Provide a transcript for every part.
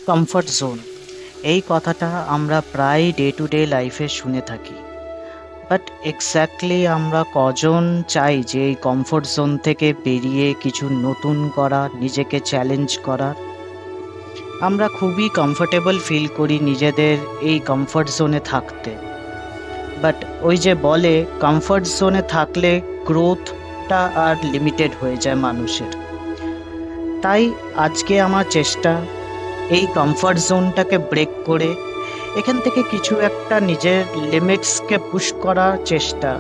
Comfort zone, এই কথাটা আমরা প্রায় ডে টু ডে লাইফে শুনে থাকি। বাট এক্স্যাক্টলি আমরা কজন চাই যে এই কমফর্ট জোন থেকে বেরিয়ে কিছু নতুন করা, নিজেকে চ্যালেঞ্জ করা? আমরা খুবই কমফোর্টেবল ফিল করি নিজেদের এই কমফর্ট জোনে থাকতে। বাট ওই যে বলে, কমফর্ট জোনে থাকলে গ্রোথটা আর লিমিটেড হয়ে যায় মানুষের। তাই আজকে আমার চেষ্টা এই কমফর্ট জোনটাকে ব্রেক করে এখান থেকে কিছু একটা নিজের লিমিটসকে পুশ করার চেষ্টা,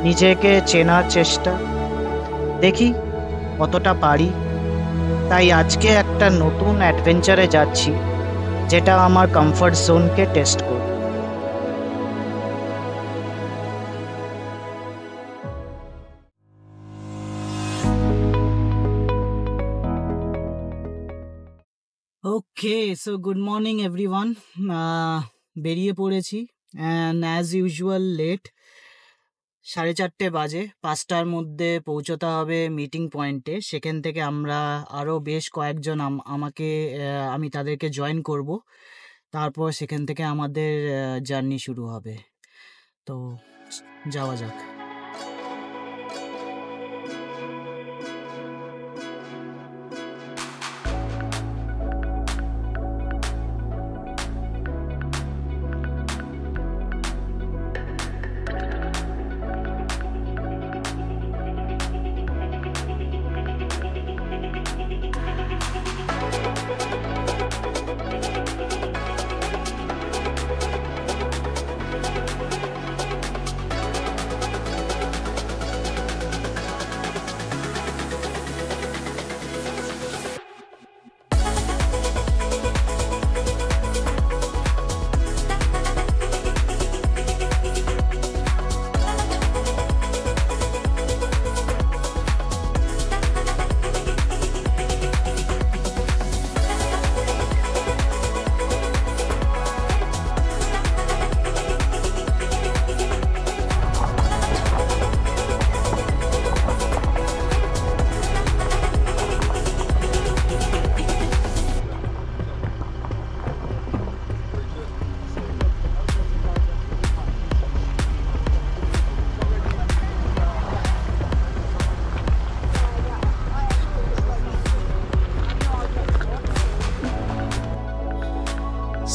নিজেকে চেনার চেষ্টা, দেখি কতটা পারি। তাই আজকে একটা নতুন অ্যাডভেঞ্চারে যাচ্ছি, যেটা আমার কমফর্ট জোনকে টেস্ট করবে। ওকে, সো গুড মর্নিং এভরিওয়ান। বেরিয়ে পড়েছি, অ্যান্ড অ্যাজ ইউজুয়াল লেট। 4:30 বাজে, 5টার মধ্যে পৌঁছতে হবে মিটিং পয়েন্টে। সেখান থেকে আমরা আরও বেশ কয়েকজন আমি তাদেরকে জয়েন করব। তারপর সেখান থেকে আমাদের জার্নি শুরু হবে। তো যাওয়া যাক।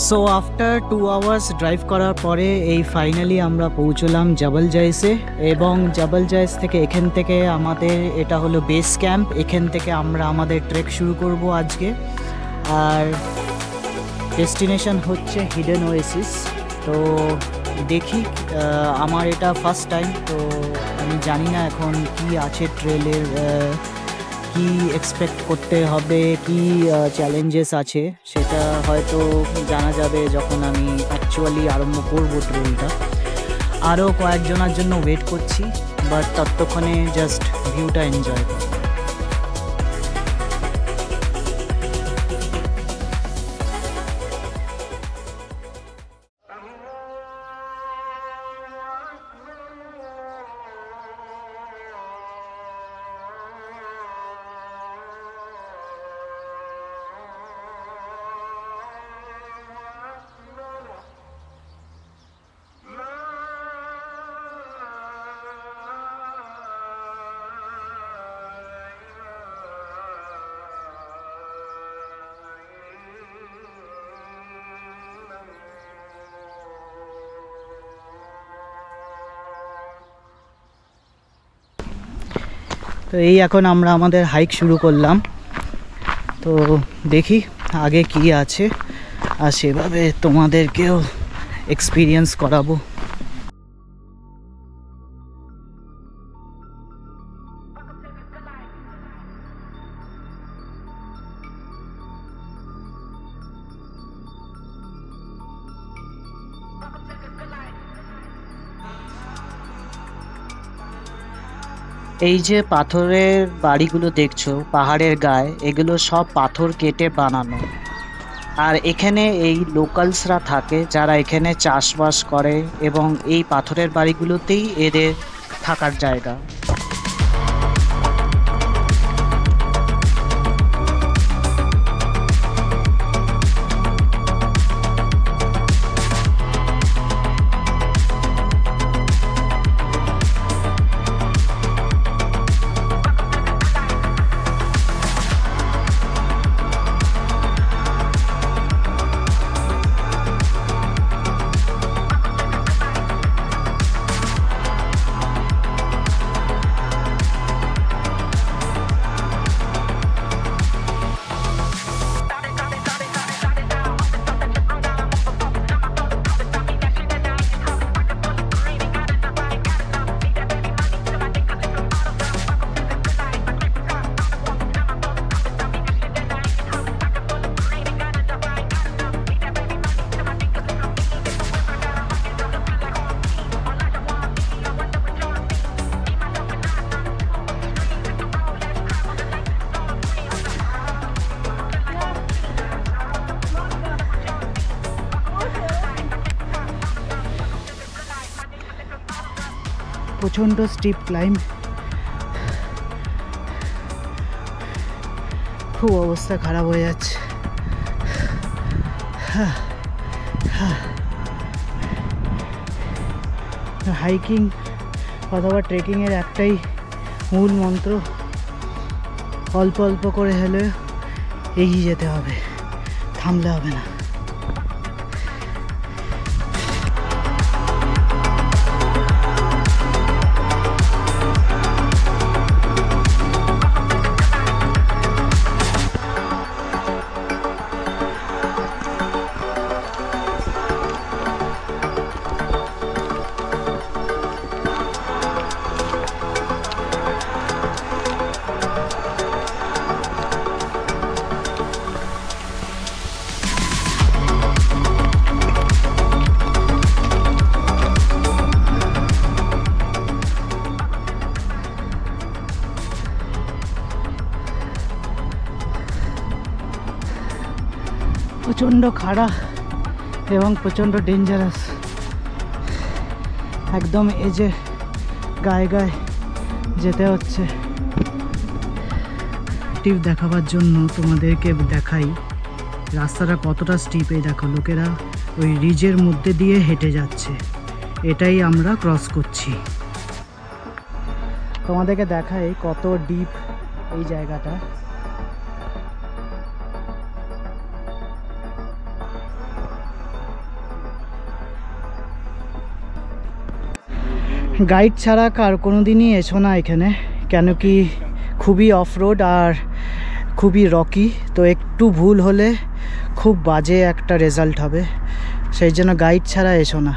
সো আফটার 2 আওয়ার্স ড্রাইভ করার পরে এই ফাইনালি আমরা পৌঁছলাম জাবল জাইসে। এবং জাবল জাইস থেকে এখান থেকে আমাদের এটা হলো বেস ক্যাম্প। এখান থেকে আমরা আমাদের ট্রেক শুরু করব আজকে। আর ডেস্টিনেশন হচ্ছে হিডেন ওয়েসিস। তো দেখি, আমার এটা ফার্স্ট টাইম, তো আমি জানি না এখন কি আছে ট্রেলের, কি এক্সপেক্ট করতে হবে, কি চ্যালেঞ্জেস আছে, সেটা হয়তো জানা যাবে যখন আমি অ্যাকচুয়ালি আরম্ভ করবো ট্রেলটা। আরও কয়েকজনের জন্য ওয়েট করছি, বাট ততক্ষণে জাস্ট ভিউটা এনজয় করব। তো এই এখন আমরা আমাদের হাইক শুরু করলাম। তো দেখি আগে কি আছে, আর সেভাবে তোমাদেরকেও এক্সপিরিয়েন্স করাবো। এই যে পাথরের বাড়িগুলো দেখছো পাহাড়ের গায়ে, এগুলো সব পাথর কেটে বানানো। আর এখানে এই লোকালসরা থাকে যারা এখানে চাষবাস করে, এবং এই পাথরের বাড়িগুলোতেই এদের থাকার জায়গা। প্রচণ্ড স্টিপ ক্লাইম্ব, খুব অবস্থা খারাপ হয়ে যাচ্ছে। হাইকিং অথবা ট্রেকিংয়ের একটাই মূল মন্ত্র, অল্প অল্প করে হলে এগিয়ে যেতে হবে, থামলে হবে না। প্রচণ্ড খাড়া এবং প্রচণ্ড ডেঞ্জারাস, একদম এজে গায়ে গায়ে যেতে হচ্ছে। টিপ দেখাবার জন্য তোমাদেরকে দেখাই রাস্তাটা কতটা স্টিপ। এই দেখো, লোকেরা ওই রিজের মধ্যে দিয়ে হেঁটে যাচ্ছে, এটাই আমরা ক্রস করছি। তোমাদেরকে দেখাই কত ডিপ এই জায়গাটা। গাইড ছাড়া আর কোনো দিনই এসো না এখানে, কেন কি খুবই অফ রোড আর খুবই রকি, তো একটু ভুল হলে খুব বাজে একটা রেজাল্ট হবে, সেই জন্য গাইড ছাড়া এসো না।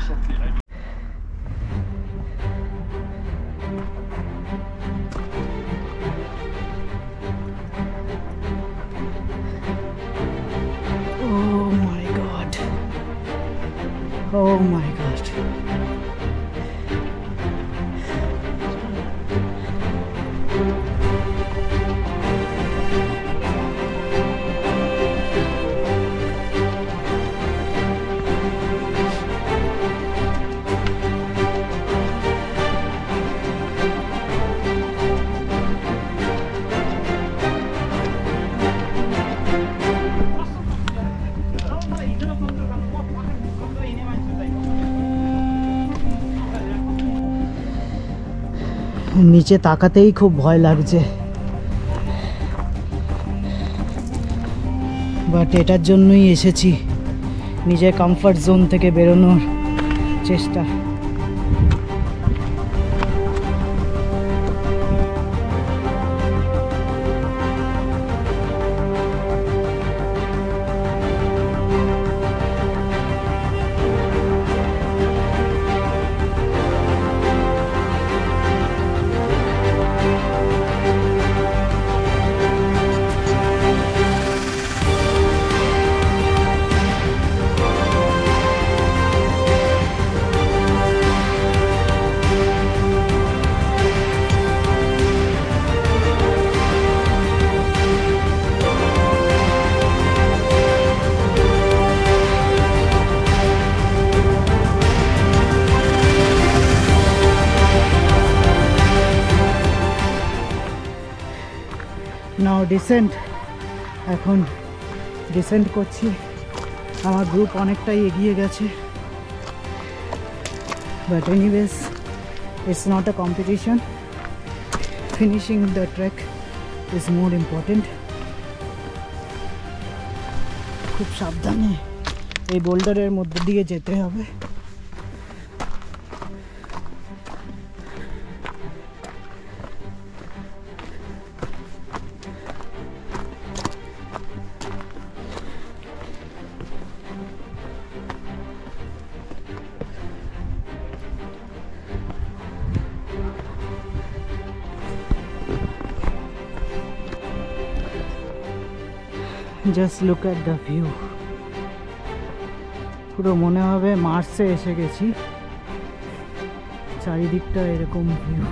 Oh my God. Oh my God. নিচে তাকাতেই খুব ভয় লাগছে, বাট এটার জন্যই এসেছি, নিজের কমফর্ট জোন থেকে বেরোনোর চেষ্টা। নাও ডিসেন্ট, এখন ডিসেন্ট করছি। আমার গ্রুপ অনেকটাই এগিয়ে গেছে, but anyways it's not a competition, finishing the trek is more important. খুব সাবধানে এই বোল্ডারের মধ্যে দিয়ে যেতে হবে। Just look at the view. পুরো মনে হবে মার্সে এসে গেছি, চারিদিকটা এরকম ভিউ।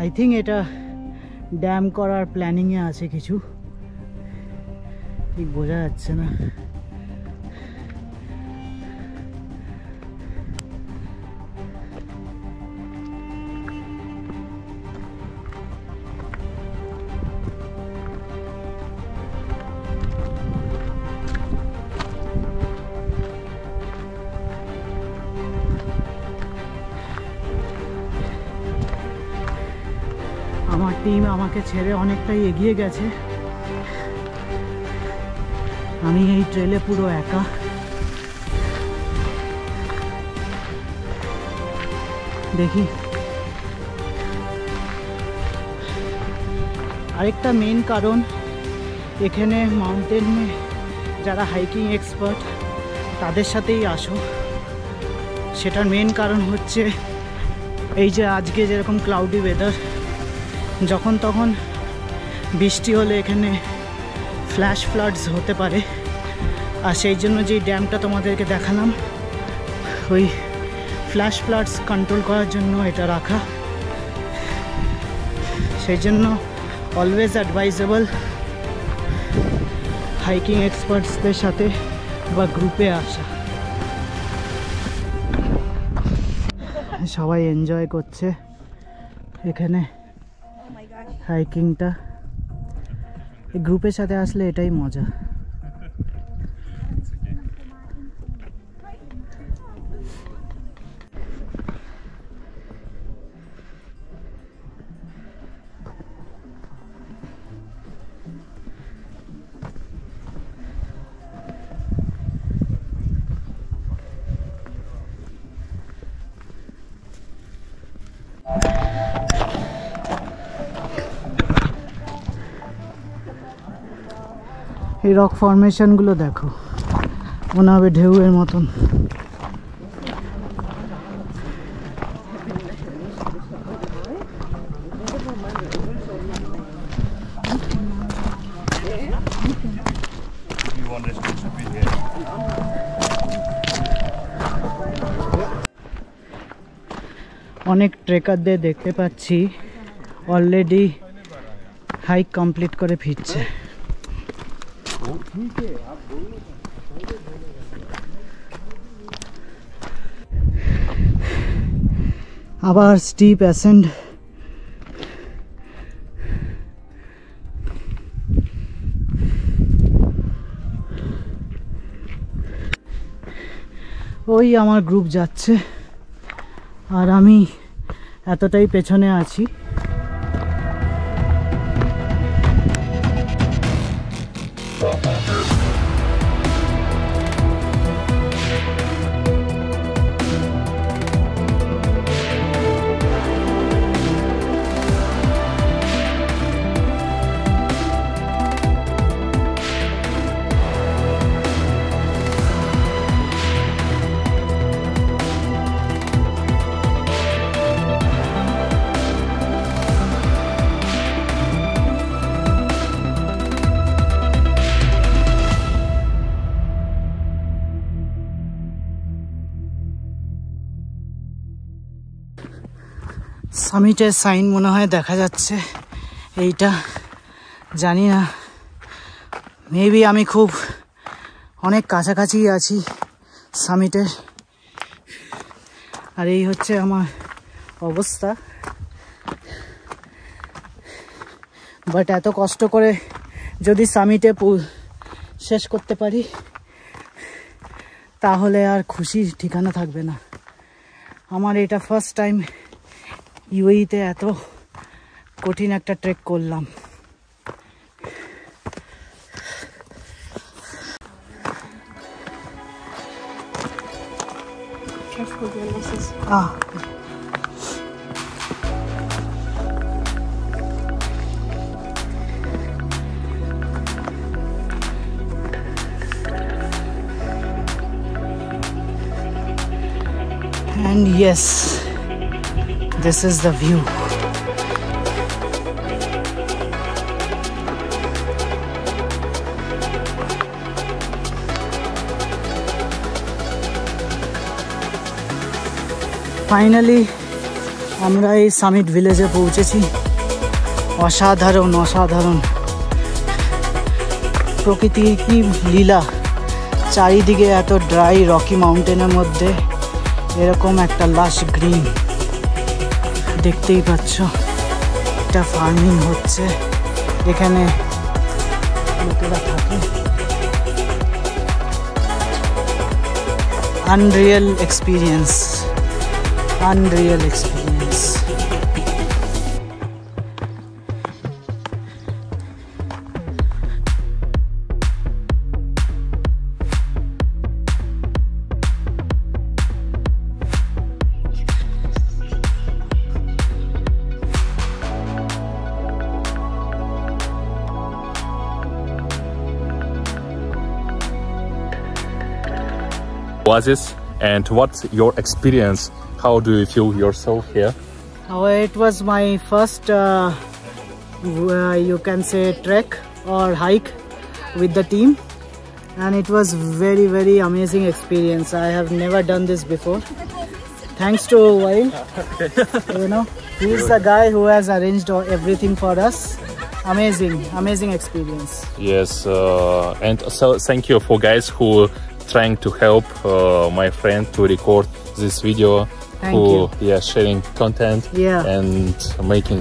আই থিঙ্ক এটা ড্যাম করার প্ল্যানিংয়ে আছে কিছু। ঠিক বোঝা যাচ্ছে না। আমার টিম আমাকে ছেড়ে অনেকটাই এগিয়ে গেছে, আমি এই ট্রেলে পুরো একা। দেখি, আরেকটা মেন কারণ এখানে মাউন্টেনে যারা হাইকিং এক্সপার্ট তাদের সাথেই আসো, সেটার মেন কারণ হচ্ছে এই যে আজকে যেরকম ক্লাউডি ওয়েদার, যখন তখন বৃষ্টি হলে এখানে ফ্ল্যাশ ফ্লাডস হতে পারে। আর সেই জন্য যেই ড্যামটা তোমাদেরকে দেখালাম, ওই ফ্ল্যাশ ফ্লাডস কন্ট্রোল করার জন্য এটা রাখা। সেই জন্য অলওয়েজ অ্যাডভাইজেবল হাইকিং এক্সপার্টসদের সাথে বা গ্রুপে আসা। সবাই এনজয় করছে এখানে হাইকিংটা। এই গ্রুপের সাথে আসলে এটাই মজা। এই রক ফরমেশনগুলো দেখো, মনে হবে ঢেউয়ের মতন। অনেক ট্রেকারদের দেখতে পাচ্ছি অলরেডি হাইক কমপ্লিট করে ফিরছে। আবার স্টিপ অ্যাসেন্ড। ওই আমার গ্রুপ যাচ্ছে আর আমি এতটাই পেছনে আছি। সামিটের সাইন মনে হয় দেখা যাচ্ছে, এইটা জানি না, মেবি আমি খুব অনেক কাছাকাছি আছি সামিটের। আর এই হচ্ছে আমার অবস্থা। বাট এত কষ্ট করে যদি সামিটে শেষ করতে পারি তাহলে আর খুশির ঠিকানা থাকবে না। আমার এটা ফার্স্ট টাইম ইউএইতে এত কঠিন একটা ট্রেক করলাম। And yes, this is the view. Finally আমরা এই সামিট ভিলেজে পৌঁছেছি। অসাধারণ অসাধারণ। প্রকৃতির কি লীলা, চারিদিকে এত ড্রাই রকি মাউন্টেনের মধ্যে এরকম একটা লাশ গ্রিন দেখতেই পাচ্ছ। এটা ফার্মিং হচ্ছে, এখানে লোকেরা থাকে। Unreal experience, Unreal experience. Oasis, and what's your experience? How do you feel yourself here? It was my first you can say trek or hike with the team, and it was very amazing experience. I have never done this before. Thanks to Wail. You know, he is the guy who has arranged everything for us. Amazing experience. Yes, and so thank you for guys who trying to help my friend to record this video. Thank who you. sharing content and making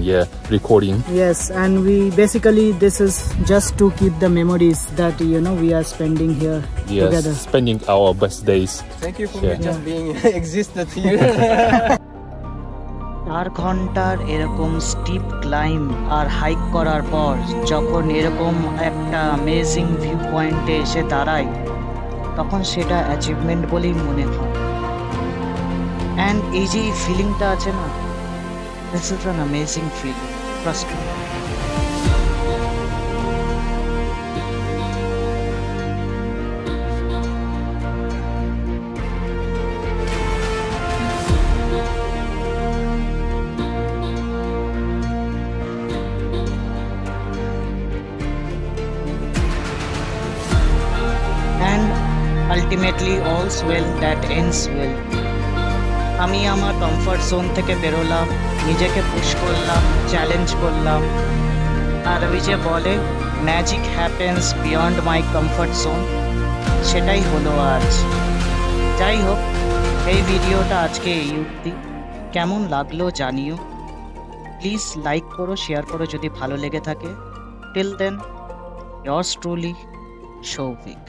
recording. Yes, and we basically this is just to keep the memories that we are spending here together. Spending our best days. Thank you for just being existed here. 4 ঘন্টার এরকম steep climb আর hike করার পর যখন এরকম একটা amazing view পয়েন্টে এসে দাঁড়াই, তখন সেটা অ্যাচিভমেন্ট বলেই মনে হয়। অ্যান্ড এই যে ফিলিংটা আছে না, this is an amazing feeling, trust me. Ultimately all's well that ends well. আমি আমার কমফর্ট জোন থেকে বেরোলাম, নিজেকে পুশ করলাম, চ্যালেঞ্জ করলাম, আর ওই যে বলে ম্যাজিক হ্যাপেন্স বিয়ন্ড মাই কমফর্ট জোন, সেটাই হলো আজ। যাই হোক, এই ভিডিওটা আজকে এই অবধি। কেমন লাগলো জানিও, প্লিজ লাইক করো, শেয়ার করো যদি ভালো লেগে থাকে। Till then, yours truly, Shovik.